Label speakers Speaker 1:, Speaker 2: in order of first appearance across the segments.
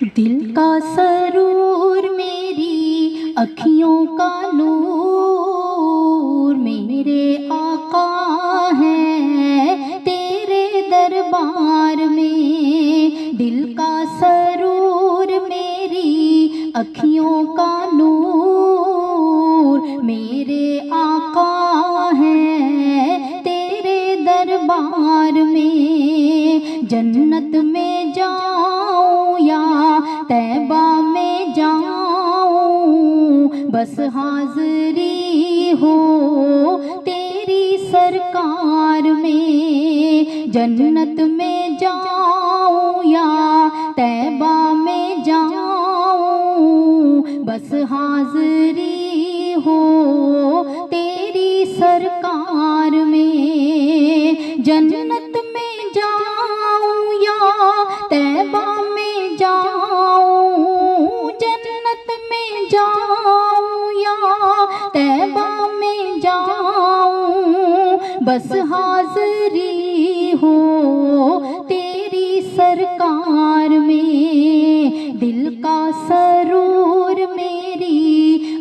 Speaker 1: दिल का सरूर मेरी अखियों का नूर, मेरे आका है तेरे दरबार में। दिल का सरूर मेरी अखियों का नूर, मेरे आका है तेरे दरबार में। जन्नत में जाऊं या तैबा में जाऊं, बस हाज़री हो तेरी सरकार में। जन्नत में जाऊं या तैबा में जाऊं, बस हाज़री हो तेरी सरकार में। जन्नत में जाऊं या तैबा में जाऊं, जन्नत में जाऊं या तैबा में जाऊं, बस हाज़री हो तेरी सरकार में। दिल का सरूर मेरी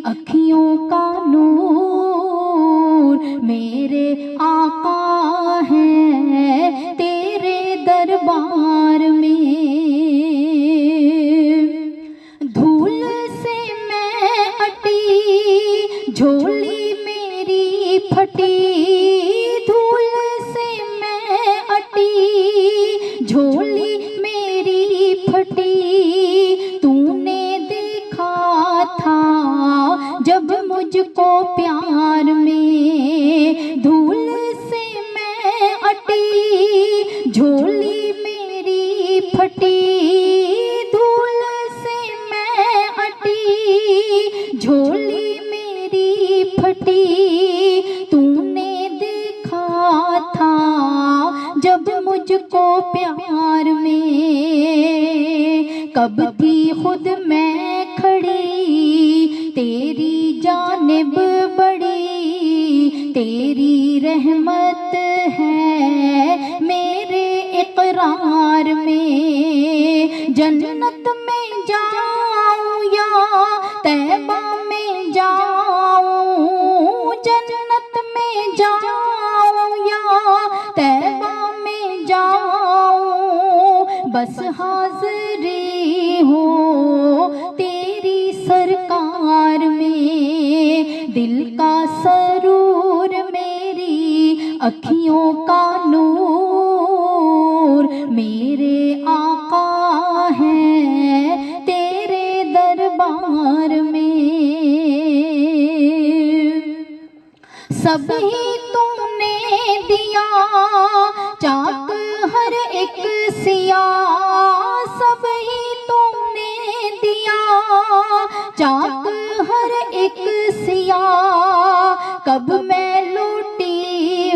Speaker 1: अखियों का नूर, मेरे आका है तेरे दरबार में। धूल से मैं अटी, झोली मेरी फटी। धूल से मैं अटी, झोली मेरी फटी। तूने देखा था जब मुझको प्यार में। धूल से मैं अटी, झोली मेरी फटी। धूल से मैं अटी, झोली मेरी फटी। तूने देखा था जब मुझको प्यार में। कब थी खुद मैं खड़ी तेरी जानिब बड़ी, तेरी रहमत है मेरे इकरार में। जन्नत में जाऊं या तैबा में जाऊं, जन्नत में जाऊं या तैबा में जाऊं, बस हाज़री हो तेरी सरकार में। दिल का सरूर मेरी अखियों का नूर, मेरे आका है तेरे दरबार में। सब ही तूने दिया चाक हर एक सिया, सब ही तूने दिया चाक हर एक सिया। कब मैं लौटी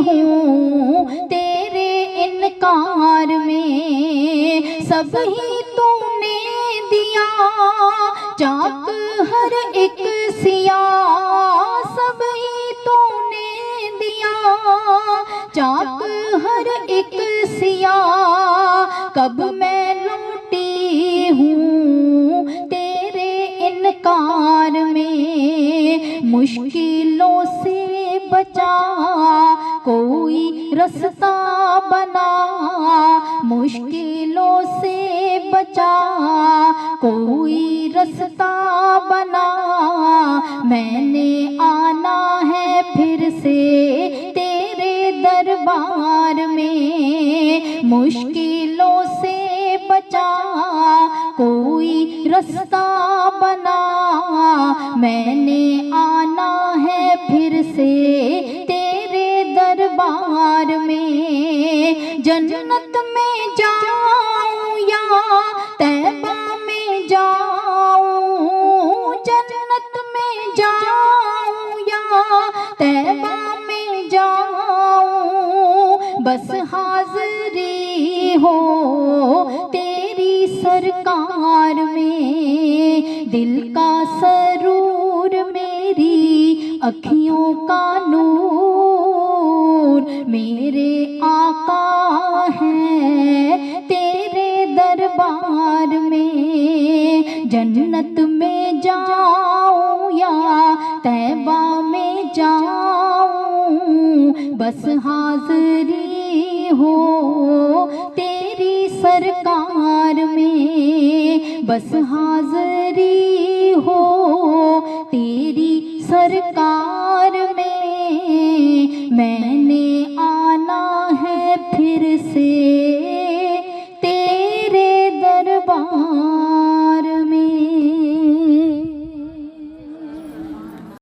Speaker 1: हूँ तेरे इनकार में। सब ही तूने दिया चाक हर एक सिया, सब ही तूने दिया चाक हर एक सिया। कब मैं लौटी हूँ तेरे इनकार में। मुश्किलों से बचा कोई रास्ता बना, मुश्किलों से बचा कोई रास्ता बना। मैंने आना है फिर से तेरे दरबार में। मुश्किलों से बचा कोई रास्ता बना, मैंने आना है फिर से तेरे दरबार में। जन्नत में जाऊं या तैबा में जाऊं, जन्नत में जाऊं या तैबा में जाऊं, बस हाज़री हो तेरी सरकार में। दिल का सरूर मेरी अखियों का नूर, मेरे आका है तेरे दरबार में। जन्नत में जाऊं या तैबा में जाऊं, बस हाज़री हो तेरी सरकार में, बस हाज़री हो तेरी सरकार